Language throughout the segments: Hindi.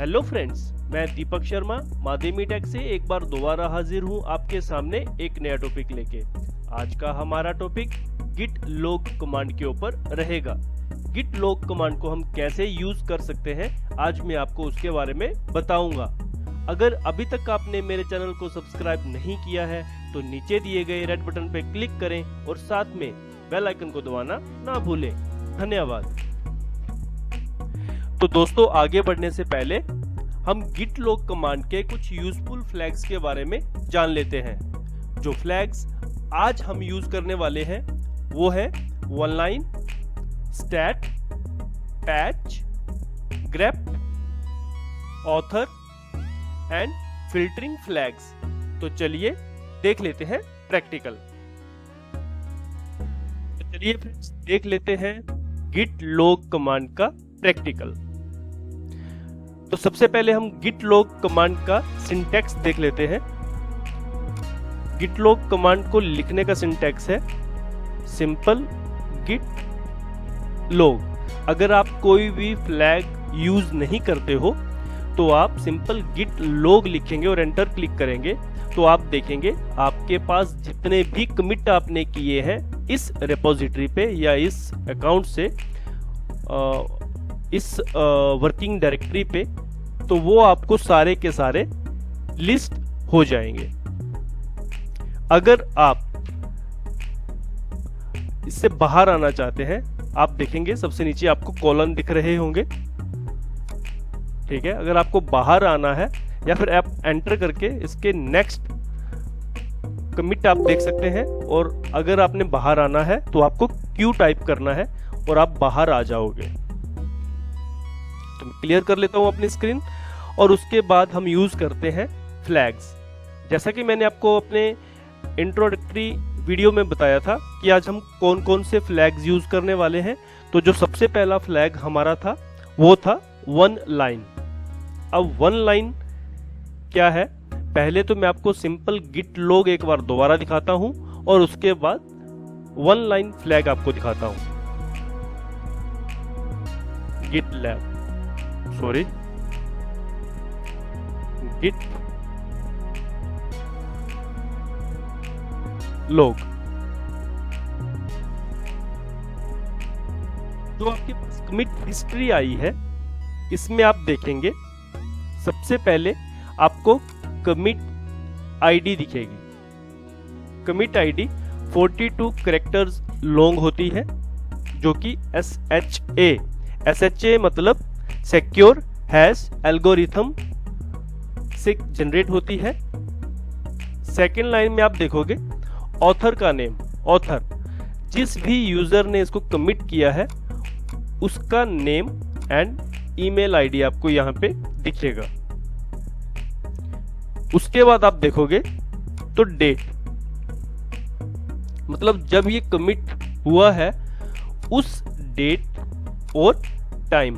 हेलो फ्रेंड्स, मैं दीपक शर्मा माध्यमी टेक से एक बार दोबारा हाजिर हूँ आपके सामने एक नया टॉपिक लेके। आज का हमारा टॉपिक git log कमांड के ऊपर रहेगा। git log कमांड को हम कैसे यूज कर सकते हैं, आज मैं आपको उसके बारे में बताऊंगा। अगर अभी तक आपने मेरे चैनल को सब्सक्राइब नहीं किया है तो नीचे दिए गए रेड बटन पे क्लिक करें और साथ में बेल आइकन को दबाना ना भूलें। धन्यवाद। तो दोस्तों, आगे बढ़ने से पहले हम git log कमांड के कुछ यूजफुल फ्लैग्स के बारे में जान लेते हैं। जो फ्लैग्स आज हम यूज करने वाले हैं वो है one line, stat, patch, grep, author and filtering flags. तो चलिए देख लेते हैं प्रैक्टिकल। तो चलिए फ्रेंड्स देख लेते हैं git log कमांड का प्रैक्टिकल। तो सबसे पहले हम git log कमांड का सिंटैक्स देख लेते हैं। git log कमांड को लिखने का सिंटैक्स है सिंपल git log। अगर आप कोई भी फ्लैग यूज नहीं करते हो तो आप सिंपल git log लिखेंगे और एंटर क्लिक करेंगे तो आप देखेंगे आपके पास जितने भी कमिट आपने किए हैं इस रेपोजिटरी पे या इस अकाउंट से इस वर्किंग डायरेक्टरी पे, तो वो आपको सारे के सारे लिस्ट हो जाएंगे। अगर आप इससे बाहर आना चाहते हैं, आप देखेंगे सबसे नीचे आपको कॉलम दिख रहे होंगे, ठीक है। अगर आपको बाहर आना है या फिर आप एंटर करके इसके नेक्स्ट कमिट आप देख सकते हैं, और अगर आपने बाहर आना है तो आपको Q टाइप करना है और आप बाहर आ जाओगे। तो मैं क्लियर कर लेता हूं अपनी स्क्रीन, और उसके बाद हम यूज करते हैं फ्लैग्स। जैसा कि मैंने आपको अपने इंट्रोडक्टरी वीडियो में बताया था कि आज हम कौन कौन से फ्लैग्स यूज करने वाले हैं। तो जो सबसे पहला फ्लैग हमारा था वो था वन लाइन। अब वन लाइन क्या है, पहले तो मैं आपको सिंपल git log एक बार दोबारा दिखाता हूं और उसके बाद वन लाइन फ्लैग आपको दिखाता हूं। git log। जो आपके पास कमिट हिस्ट्री आई है इसमें आप देखेंगे सबसे पहले आपको कमिट आईडी दिखेगी। कमिट आईडी 42 कैरेक्टर्स लॉन्ग होती है, जो कि SHA मतलब सिक्योर हैश एल्गोरिथम से जनरेट होती है। सेकेंड लाइन में आप देखोगे ऑथर का नेम, ऑथर जिस भी यूजर ने इसको कमिट किया है उसका नेम एंड ईमेल आईडी आपको यहाँ पे दिखेगा। उसके बाद आप देखोगे तो डेट, मतलब जब ये कमिट हुआ है उस डेट और टाइम,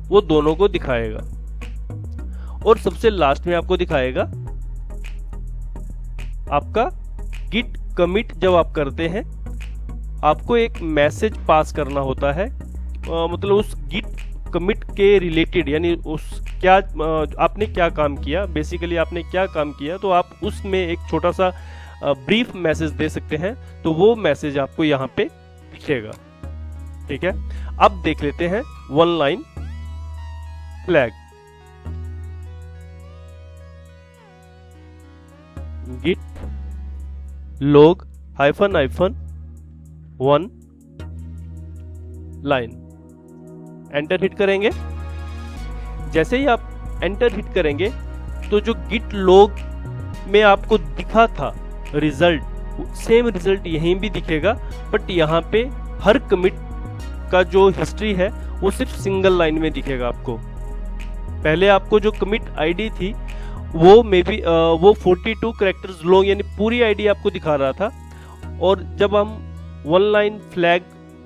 वो दोनों को दिखाएगा। और सबसे लास्ट में आपको दिखाएगा आपका git commit। जब आप करते हैं आपको एक मैसेज पास करना होता है, मतलब उस git commit के रिलेटेड, यानी उस क्या आपने क्या काम किया, बेसिकली आपने क्या काम किया, तो आप उसमें एक छोटा सा ब्रीफ मैसेज दे सकते हैं। तो वो मैसेज आपको यहाँ पे दिखेगा, ठीक है। अब देख लेते हैं one line flag. git log -1 line, enter hit करेंगे। जैसे ही आप एंटर हिट करेंगे तो जो git log में आपको दिखा था रिजल्ट, सेम रिजल्ट यहीं भी दिखेगा, बट यहाँ पे हर कमिट का जो हिस्ट्री है वो सिर्फ सिंगल लाइन में दिखेगा आपको। पहले आपको जो कमिट आईडी थी वो मे बी वो 42 कैरेक्टर्स लॉन्ग, यानी पूरी आईडी आपको दिखा रहा था। और जब हम वन लाइन फ्लैग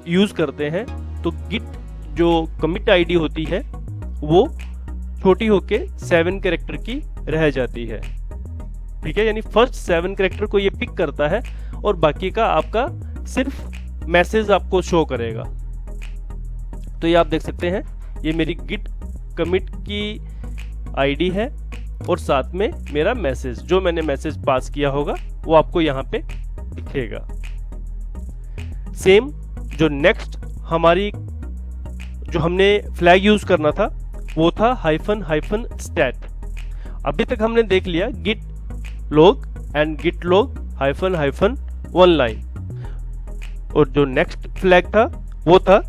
यूज करते हैं तो git जो कमिट आईडी होती है वो छोटी होके 7 कैरेक्टर की रह जाती है, ठीक है। यानी फर्स्ट 7 कैरेक्टर को ये पिक करता है और बाकी का आपका सिर्फ मैसेज आपको शो करेगा। तो ये आप देख सकते हैं, ये मेरी git कमिट की आईडी है और साथ में मेरा मैसेज, जो मैंने मैसेज पास किया होगा वो आपको यहाँ पे दिखेगा। सेम जो नेक्स्ट हमारी जो हमने फ्लैग यूज करना था वो था -stat। अभी तक हमने देख लिया git log and git log _1 line, और जो नेक्स्ट फ्लैग था वो था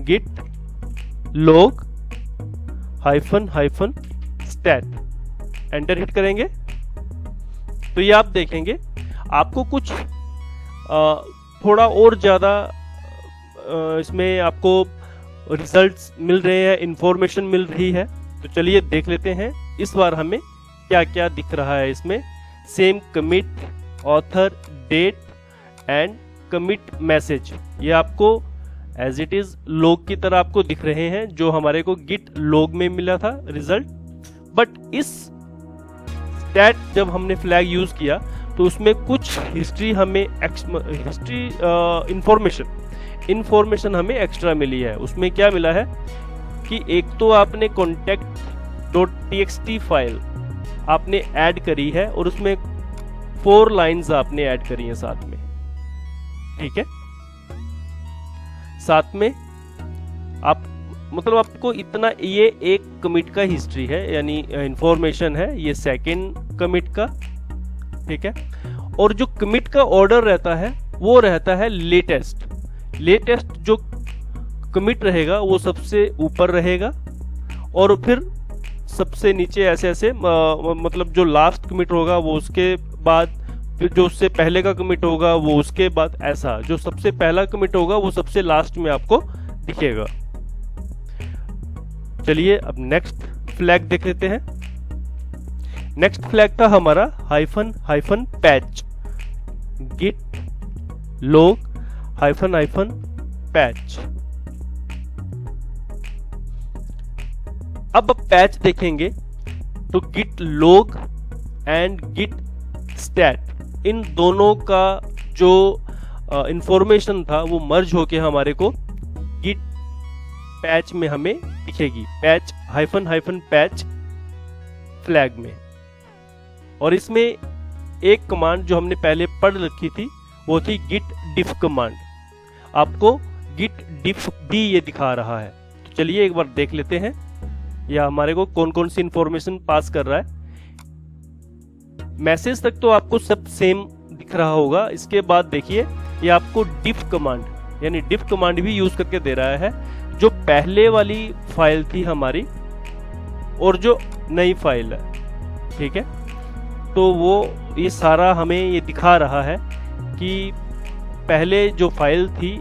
git log -stat। Enter hit करेंगे तो ये आप देखेंगे आपको कुछ थोड़ा और ज़्यादा इसमें आपको रिजल्ट्स मिल रहे हैं, इंफॉर्मेशन मिल रही है। तो चलिए देख लेते हैं इस बार हमें क्या क्या दिख रहा है इसमें। Same commit, author, date and commit message, ये आपको एज इट इज लॉग की तरह आपको दिख रहे हैं जो हमारे को गिट लॉग में मिला था रिजल्ट। बट इस स्टैट जब हमने फ्लैग यूज किया तो उसमें कुछ हिस्ट्री हमें इंफॉर्मेशन हमें एक्स्ट्रा मिली है। उसमें क्या मिला है कि एक तो आपने contact.txt फाइल आपने ऐड करी है और उसमें 4 लाइंस आपने ऐड करी हैं साथ में, ठीक है। साथ में आप मतलब आपको इतना, ये एक कमिट का हिस्ट्री है यानी इंफॉर्मेशन है, ये सेकंड कमिट का, ठीक है। और जो कमिट का ऑर्डर रहता है वो रहता है लेटेस्ट जो कमिट रहेगा वो सबसे ऊपर रहेगा और फिर सबसे नीचे ऐसे मतलब जो लास्ट कमिट होगा वो उसके बाद, फिर जो उससे पहले का कमिट होगा वो उसके बाद, ऐसा जो सबसे पहला कमिट होगा वो सबसे लास्ट में आपको दिखेगा। चलिए अब नेक्स्ट फ्लैग देख लेते हैं। नेक्स्ट फ्लैग था हमारा -patch, git log -patch। अब पैच देखेंगे तो git log and git stat, इन दोनों का जो इंफॉर्मेशन था वो मर्ज होके हमारे को git पैच में हमें दिखेगी, पैच -patch फ्लैग में। और इसमें एक कमांड जो हमने पहले पढ़ रखी थी वो थी git diff कमांड, आपको git diff भी ये दिखा रहा है। तो चलिए एक बार देख लेते हैं या हमारे को कौन कौन सी इंफॉर्मेशन पास कर रहा है। मैसेज तक तो आपको सब सेम दिख रहा होगा। इसके बाद देखिए ये आपको diff कमांड यानी diff कमांड भी यूज करके दे रहा है, जो पहले वाली फाइल थी हमारी और जो नई फाइल है, ठीक है। तो वो ये सारा हमें ये दिखा रहा है कि पहले जो फाइल थी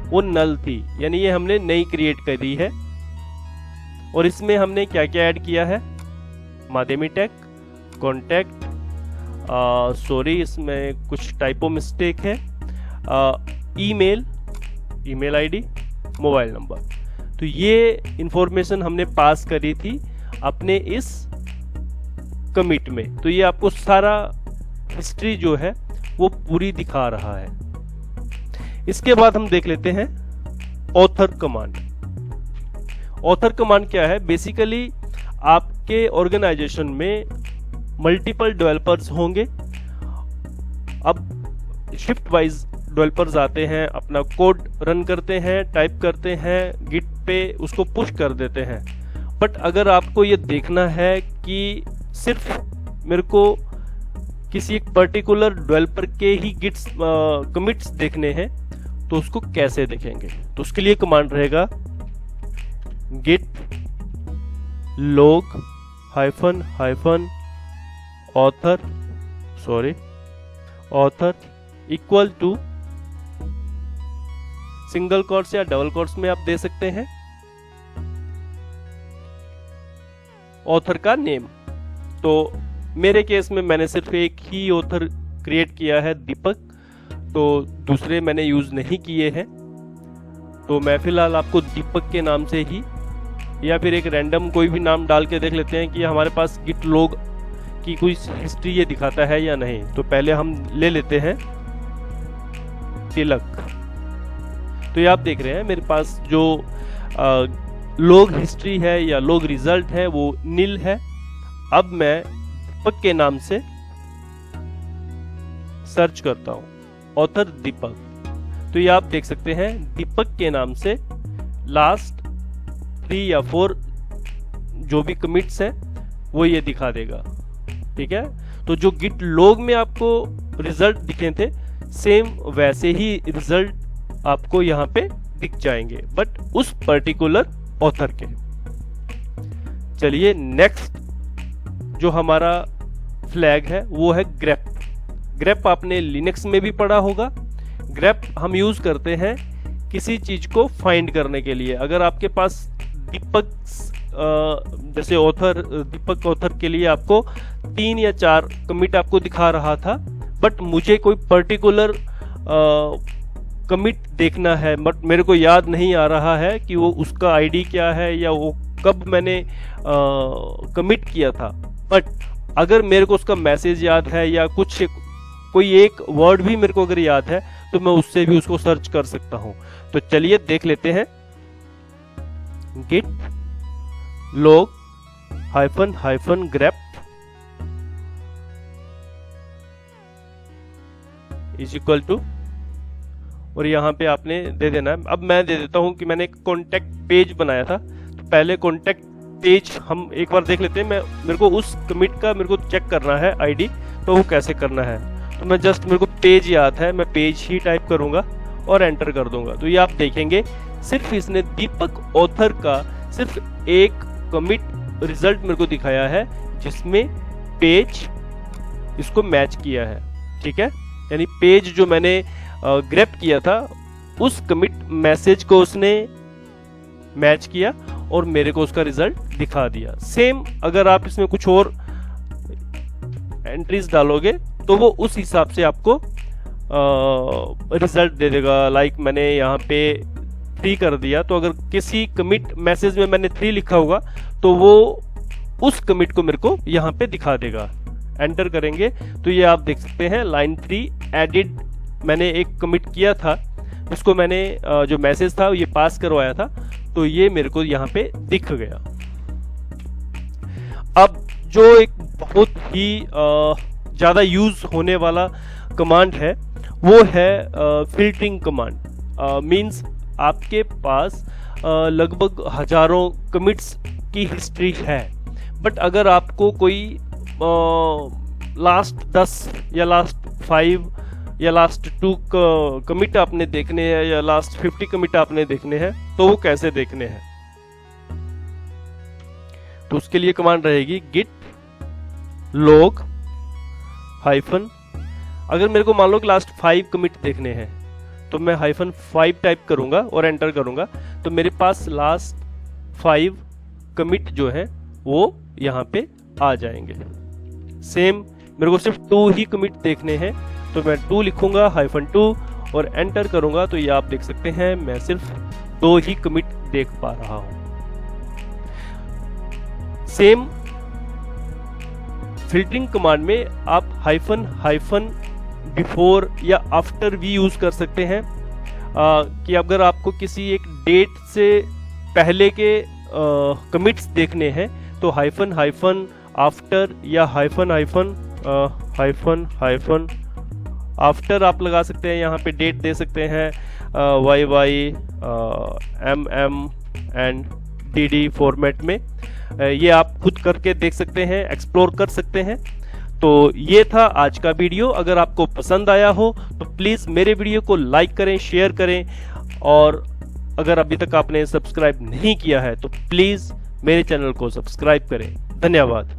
वो नल थी, यानी ये हमने नई क्रिएट करी है। और इसमें हमने क्या क्या ऐड किया है, माध्यमी टैग, कॉन्टैक्ट, सॉरी इसमें कुछ टाइपो मिस्टेक है, ईमेल आईडी, मोबाइल नंबर। तो ये इंफॉर्मेशन हमने पास करी थी अपने इस कमिट में। तो ये आपको सारा हिस्ट्री जो है वो पूरी दिखा रहा है। इसके बाद हम देख लेते हैं ऑथर कमांड। ऑथर कमांड क्या है, बेसिकली आपके ऑर्गेनाइजेशन में मल्टीपल डेवलपर्स होंगे। अब शिफ्ट वाइज डेवलपर्स आते हैं, अपना कोड रन करते हैं, टाइप करते हैं, गिट पे उसको पुश कर देते हैं। बट अगर आपको ये देखना है कि सिर्फ मेरे को किसी एक पर्टिकुलर डेवलपर के ही गिट्स कमिट्स देखने हैं तो उसको कैसे देखेंगे, तो उसके लिए कमांड रहेगा git log author equal to single quotes या डबल कोट्स में आप दे सकते हैं ऑथर का नेम। तो मेरे केस में मैंने सिर्फ एक ही ऑथर क्रिएट किया है, दीपक, तो दूसरे मैंने यूज नहीं किए हैं। तो मैं फिलहाल आपको दीपक के नाम से ही या फिर एक रैंडम कोई भी नाम डाल के देख लेते हैं कि हमारे पास गिट लॉग की कोई हिस्ट्री ये दिखाता है या नहीं। तो पहले हम ले लेते हैं तिलक। तो ये आप देख रहे हैं मेरे पास जो लॉग हिस्ट्री है या लॉग रिजल्ट है वो नील है। अब मैं दीपक के नाम से सर्च करता हूं, ऑथर दीपक, तो ये आप देख सकते हैं दीपक के नाम से लास्ट 3 या 4 जो भी कमिट्स हैं वो ये दिखा देगा। ठीक है, तो जो गिट लॉग में आपको रिजल्ट दिखे थे सेम वैसे ही रिजल्ट आपको यहाँ पे दिख जाएंगे, बट उस पर्टिकुलर ऑथर के। चलिए नेक्स्ट जो हमारा फ्लैग है वो है ग्रेप। ग्रेप आपने लिनक्स में भी पढ़ा होगा। ग्रेप हम यूज करते हैं किसी चीज को फाइंड करने के लिए। अगर आपके पास दीपक जैसे ऑथर, दीपक ऑथर के लिए आपको 3 या 4 कमिट आपको दिखा रहा था, बट मुझे कोई पर्टिकुलर कमिट देखना है, बट मेरे को याद नहीं आ रहा है कि वो उसका आईडी क्या है या वो कब मैंने कमिट किया था। बट अगर मेरे को उसका मैसेज याद है या कुछ कोई एक वर्ड भी मेरे को अगर याद है तो मैं उससे भी उसको सर्च कर सकता हूं। तो चलिए देख लेते हैं git log -- grep is equal to, और यहाँ पे आपने दे देना है। अब मैं दे देता हूं कि मैंने एक कॉन्टेक्ट पेज बनाया था, तो पहले कॉन्टेक्ट पेज हम एक बार देख लेते हैं। मेरे को उस कमिट का मेरे को चेक करना है आईडी, तो वो कैसे करना है। तो मैं जस्ट मेरे को पेज याद है, मैं पेज ही टाइप करूंगा और एंटर कर दूंगा। तो ये आप देखेंगे सिर्फ इसने दीपक ऑथर का सिर्फ एक कमिट रिजल्ट मेरे को दिखाया है जिसमें पेज इसको मैच किया है। ठीक है, यानी पेज जो मैंने ग्रेप किया था उस कमिट मैसेज को उसने मैच किया और मेरे को उसका रिजल्ट दिखा दिया। सेम अगर आप इसमें कुछ और एंट्रीज डालोगे तो वो उस हिसाब से आपको रिजल्ट दे देगा। लाइक मैंने यहाँ पे 3 कर दिया, तो अगर किसी कमिट मैसेज में मैंने 3 लिखा होगा तो वो उस कमिट को मेरे को यहाँ पे दिखा देगा। एंटर करेंगे तो ये आप देख सकते हैं लाइन 3 एडिड, मैंने एक कमिट किया था, उसको मैंने जो मैसेज था ये पास करवाया था, तो ये मेरे को यहाँ पे दिख गया। अब जो एक बहुत ही ज्यादा यूज होने वाला कमांड है वो है फिल्टरिंग कमांड। मींस आपके पास लगभग हजारों कमिट्स की हिस्ट्री है, बट अगर आपको कोई लास्ट 10 या लास्ट 5 या लास्ट 2 कमिट आपने देखने हैं या लास्ट 50 कमिट आपने देखने हैं, तो वो कैसे देखने हैं। तो उसके लिए कमांड रहेगी git log हाइफन, अगर मेरे को मान लो कि लास्ट 5 कमिट देखने हैं तो मैं -5 टाइप करूंगा और एंटर करूंगा, तो मेरे पास लास्ट 5 कमिट जो है वो यहाँ पे आ जाएंगे। सेम मेरे को सिर्फ 2 ही कमिट देखने हैं, तो मैं 2 लिखूंगा -2 और एंटर करूंगा, तो ये आप देख सकते हैं मैं सिर्फ 2 ही कमिट देख पा रहा हूं। सेम फिल्टरिंग कमांड में आप हाइफन बिफोर या आफ्टर भी यूज कर सकते हैं, कि अगर आपको किसी एक डेट से पहले के कमिट्स देखने हैं तो हाइफन आफ्टर या हाइफन आफ्टर आप लगा सकते हैं। यहाँ पे डेट दे सकते हैं YY MM and DD format में। ये आप खुद करके देख सकते हैं, एक्सप्लोर कर सकते हैं। तो ये था आज का वीडियो। अगर आपको पसंद आया हो तो प्लीज़ मेरे वीडियो को लाइक करें, शेयर करें, और अगर अभी तक आपने सब्सक्राइब नहीं किया है तो प्लीज़ मेरे चैनल को सब्सक्राइब करें। धन्यवाद।